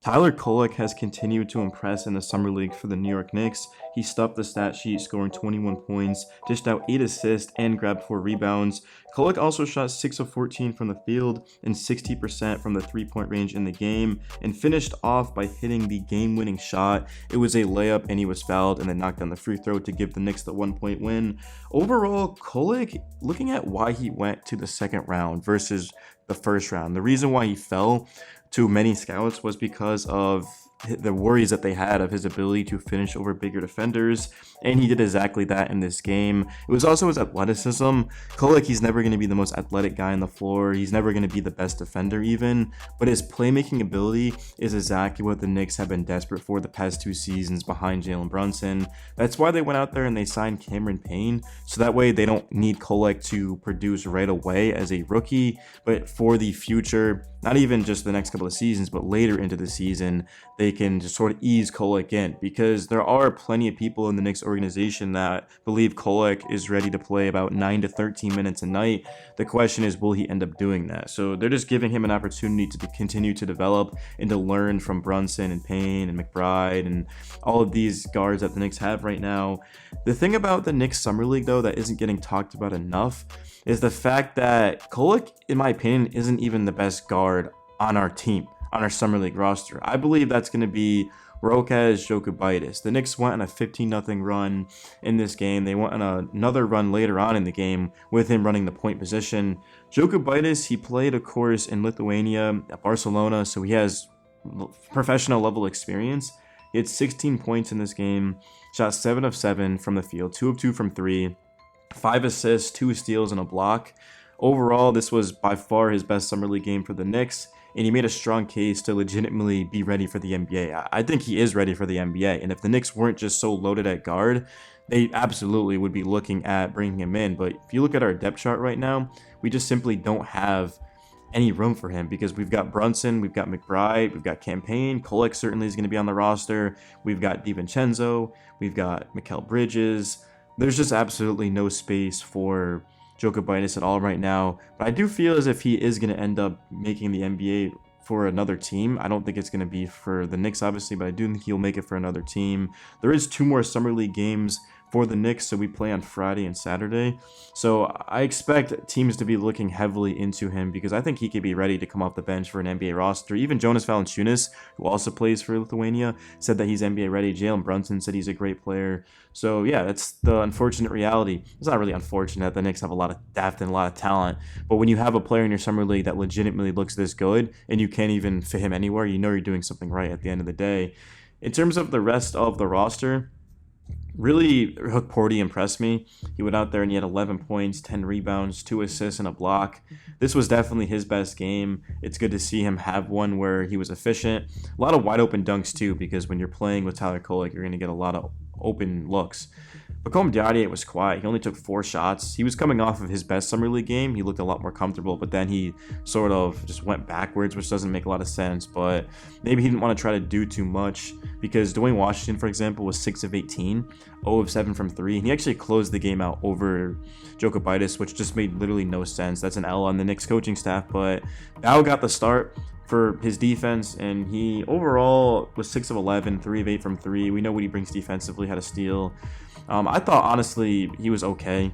Tyler Kolek has continued to impress in the Summer League for the New York Knicks. He stuffed the stat sheet, scoring 21 points, dished out 8 assists, and grabbed 4 rebounds. Kolek also shot 6 of 14 from the field and 60% from the three-point range in the game, and finished off by hitting the game-winning shot. It was a layup, and he was fouled and then knocked down the free throw to give the Knicks the 1-point win. Overall, Kolek, looking at why he went to the second round versus the first round, the reason why he fell to many scouts was because of the worries that they had of his ability to finish over bigger defenders, and he did exactly that in this game. It was also his athleticism. Kolek, he's never going to be the most athletic guy on the floor. He's never going to be the best defender even, but his playmaking ability is exactly what the Knicks have been desperate for the past 2 seasons behind Jalen Brunson. That's why they went out there and they signed Cameron Payne, so that way they don't need Kolek to produce right away as a rookie, but for the future, not even just the next couple of seasons, but later into the season, they can just sort of ease Kolek in, because there are plenty of people in the Knicks organization that believe Kolek is ready to play about 9 to 13 minutes a night. The question is, will he end up doing that? So they're just giving him an opportunity to continue to develop and to learn from Brunson and Payne and McBride and all of these guards that the Knicks have right now. The thing about the Knicks Summer League, though, that isn't getting talked about enough is the fact that Kolek, in my opinion, isn't even the best guard on our team, on our Summer League roster. I believe that's going to be Rokas Jokubaitis. The Knicks went on a 15-0 run in this game. They went on another run later on in the game with him running the point position. Jokubaitis, he played, of course, in Lithuania at Barcelona, so he has professional level experience. He had 16 points in this game, shot 7 of 7 from the field, 2 of 2 from 3, 5 assists, 2 steals, and a block. Overall, this was by far his best Summer League game for the Knicks, and he made a strong case to legitimately be ready for the NBA. I think he is ready for the NBA, and if the Knicks weren't just so loaded at guard, they absolutely would be looking at bringing him in. But if you look at our depth chart right now, we just simply don't have any room for him, because we've got Brunson, we've got McBride, we've got Cam Payne, Kolek certainly is going to be on the roster, we've got DiVincenzo, we've got Mikal Bridges. There's just absolutely no space for Jokubaitis at all right now, but I do feel as if he is going to end up making the NBA for another team. I don't think it's going to be for the Knicks, obviously, but I do think he'll make it for another team. There is 2 more Summer League games for the Knicks, so we play on Friday and Saturday. So I expect teams to be looking heavily into him, because I think he could be ready to come off the bench for an NBA roster. Even Jonas Valanciunas, who also plays for Lithuania, said that he's NBA ready. Jalen Brunson said he's a great player. So yeah, that's the unfortunate reality. It's not really unfortunate. The Knicks have a lot of depth and a lot of talent, but when you have a player in your Summer League that legitimately looks this good and you can't even fit him anywhere, you know you're doing something right at the end of the day. In terms of the rest of the roster, really, Hook Porty impressed me. He went out there and he had 11 points, 10 rebounds, 2 assists, and a block. This was definitely his best game. It's good to see him have one where he was efficient. A lot of wide open dunks too, because when you're playing with Tyler Kolek, you're going to get a lot of open looks. Hakoum Diarra was quiet. He only took 4 shots. He was coming off of his best Summer League game. He looked a lot more comfortable, but then he sort of just went backwards, which doesn't make a lot of sense. But maybe he didn't want to try to do too much, because Dwayne Washington, for example, was 6 of 18, 0 of 7 from 3. And he actually closed the game out over Jokubaitis, which just made literally no sense. That's an L on the Knicks coaching staff. But Bao got the start for his defense, and he overall was 6 of 11, 3 of 8 from 3. We know what he brings defensively, had a steal. I thought, honestly, he was okay,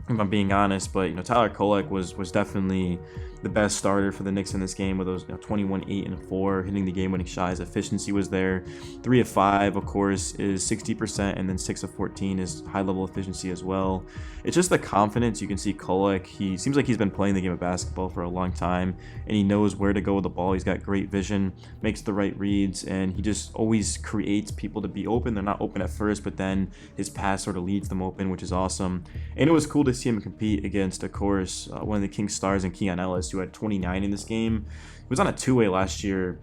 if I'm being honest, but Tyler Kolek was definitely the best starter for the Knicks in this game, with those 21, 8, and 4, hitting the game-winning shot. His efficiency was there. 3 of 5, of course, is 60%, and then 6 of 14 is high-level efficiency as well. It's just the confidence you can see Kolek. He seems like he's been playing the game of basketball for a long time, and he knows where to go with the ball. He's got great vision, makes the right reads, and he just always creates people to be open. They're not open at first, but then his pass sort of leads them open, which is awesome. And it was cool to see him compete against, of course, one of the Kings stars in Keon Ellis, who had 29 in this game. He was on a 2-way last year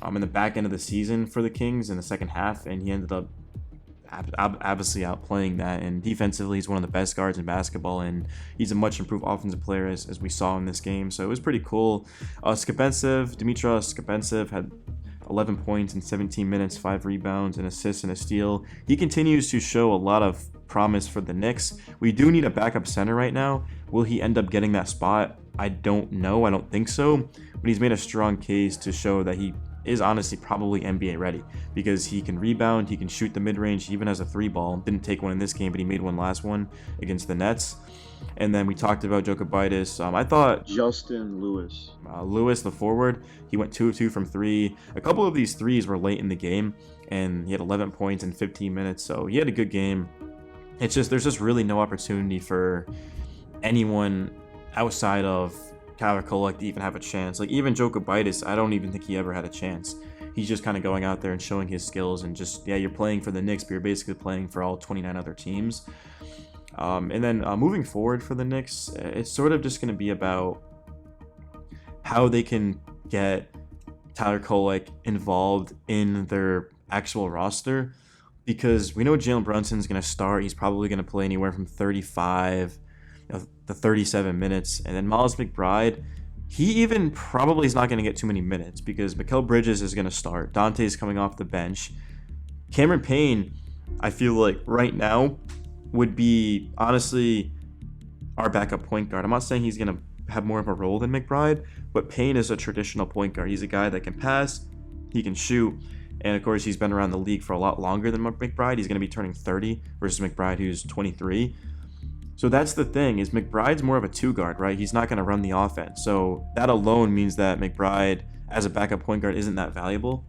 in the back end of the season for the Kings in the second half, and he ended up obviously outplaying that. And defensively, he's one of the best guards in basketball, and he's a much improved offensive player as we saw in this game. So it was pretty cool. Dimitrios Skapencev had 11 points in 17 minutes, 5 rebounds, an assist, and a steal. He continues to show a lot of promise for the Knicks. We do need a backup center right now. Will he end up getting that spot? I don't know. I don't think so. But he's made a strong case to show that he is honestly probably NBA ready because he can rebound, he can shoot the mid-range, he even has a 3-ball. Didn't take one in this game, but he made one last one against the Nets. And then we talked about Jokic. I thought Justin Lewis. Lewis, the forward, he went 2 of 2 from 3. A couple of these threes were late in the game, and he had 11 points in 15 minutes, so he had a good game. It's just there's just really no opportunity for anyone outside of Tyler Kolek to even have a chance. Like even Jokic, I don't even think he ever had a chance. He's just kind of going out there and showing his skills and just, yeah, you're playing for the Knicks, but you're basically playing for all 29 other teams. And then moving forward for the Knicks, it's sort of just going to be about how they can get Tyler Kolek involved in their actual roster, because we know Jalen Brunson's going to start. He's probably going to play anywhere from 35 to 37 minutes. And then Miles McBride, he even probably is not going to get too many minutes because Mikal Bridges is going to start. Dante's coming off the bench. Cameron Payne, I feel like right now would be honestly our backup point guard. I'm not saying he's going to have more of a role than McBride, but Payne is a traditional point guard. He's a guy that can pass, he can shoot, and of course he's been around the league for a lot longer than McBride. He's going to be turning 30 versus McBride, who's 23. So that's the thing, is McBride's more of a 2-guard, right? He's not going to run the offense. So that alone means that McBride as a backup point guard isn't that valuable.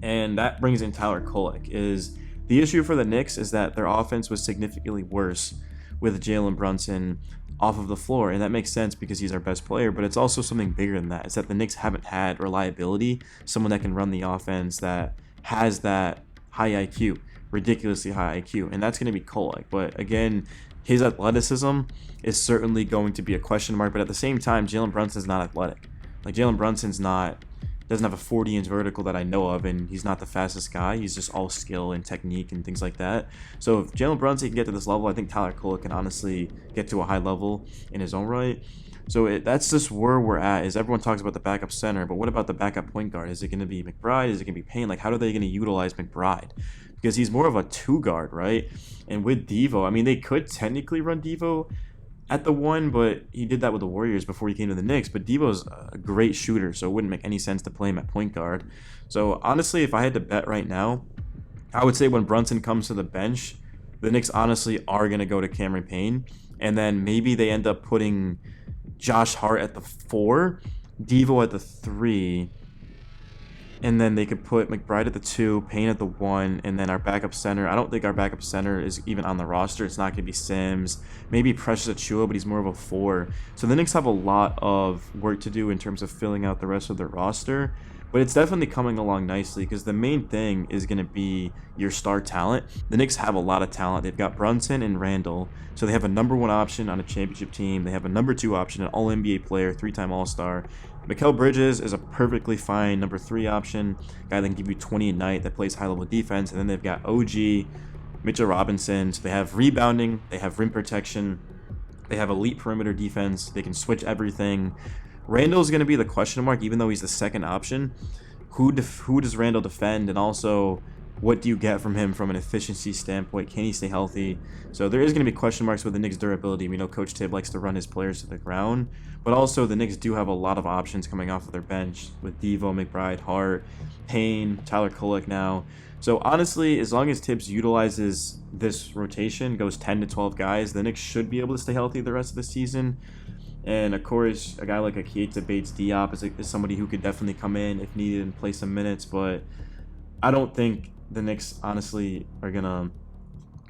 And that brings in Tyler Kolek. Is the issue for the Knicks is that their offense was significantly worse with Jalen Brunson off of the floor, and that makes sense because he's our best player, but it's also something bigger than that. It's that the Knicks haven't had reliability, someone that can run the offense, that has that high IQ, ridiculously high IQ, and that's going to be Kolek. But again, his athleticism is certainly going to be a question mark, but at the same time, Jalen Brunson's not athletic. Like Jalen Brunson's doesn't have a 40-inch vertical that I know of, and he's not the fastest guy. He's just all skill and technique and things like that. So if Jalen Brunson can get to this level, I think Tyler Kolek can honestly get to a high level in his own right. So that's just where we're at. Is everyone talks about the backup center, but what about the backup point guard? Is it going to be McBride? Is it going to be Payne? Like, how are they going to utilize McBride? Because he's more of a 2-guard, right? And with Devo, I mean, they could technically run Devo at the 1, but he did that with the Warriors before he came to the Knicks. But Devo's a great shooter, so it wouldn't make any sense to play him at point guard. So honestly, if I had to bet right now, I would say when Brunson comes to the bench, the Knicks honestly are going to go to Cameron Payne. And then maybe they end up putting Josh Hart at the 4, Devo at the 3, and then they could put McBride at the 2, Payne at the 1, and then our backup center. I don't think our backup center is even on the roster. It's not going to be Sims. Maybe Precious Achiuwa, but he's more of a 4. So the Knicks have a lot of work to do in terms of filling out the rest of their roster. But it's definitely coming along nicely because the main thing is going to be your star talent. The Knicks have a lot of talent. They've got Brunson and Randall. So they have a number 1 option on a championship team. They have a number 2 option, an All-NBA player, 3-time All-Star. Mikal Bridges is a perfectly fine number 3 option, guy that can give you 20 a night, that plays high-level defense. And then they've got OG, Mitchell Robinson. So they have rebounding, they have rim protection, they have elite perimeter defense, they can switch everything. Randall's going to be the question mark, even though he's the second option. Who does Randall defend, and also what do you get from him from an efficiency standpoint? Can he stay healthy? So there is going to be question marks with the Knicks' durability. We know Coach Tibb likes to run his players to the ground, but also the Knicks do have a lot of options coming off of their bench with Devo, McBride, Hart, Payne, Tyler Kolek now. So honestly, as long as Tibbs utilizes this rotation, goes 10 to 12 guys, the Knicks should be able to stay healthy the rest of the season. And of course, a guy like a Keita Bates-Diop is somebody who could definitely come in if needed and play some minutes. But I don't think the Knicks honestly are gonna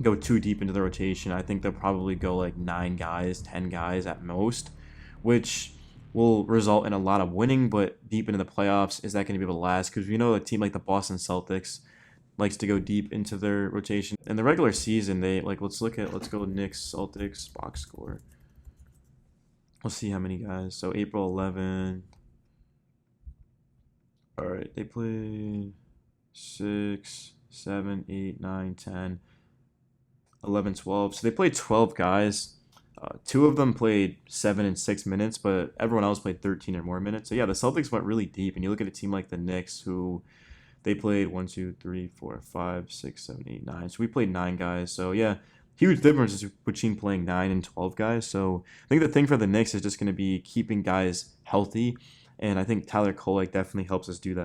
go too deep into the rotation. I think they'll probably go like 9 guys, 10 guys at most, which will result in a lot of winning. But deep into the playoffs, is that going to be able to last? Because we know a team like the Boston Celtics likes to go deep into their rotation. In the regular season, they let's go Knicks Celtics box score. We'll see how many guys. So April 11. All right, they played 6, 7, 8, 9, 10, 11, 12. So they played 12 guys. 2 of them played 7 and 6 minutes, but everyone else played 13 or more minutes. So yeah, the Celtics went really deep. And you look at a team like the Knicks, who they played 1, 2, 3, 4, 5, 6, 7, 8, 9. So we played 9 guys. So yeah, huge difference between playing 9 and 12 guys. So I think the thing for the Knicks is just going to be keeping guys healthy. And I think Tyler Kolek definitely helps us do that.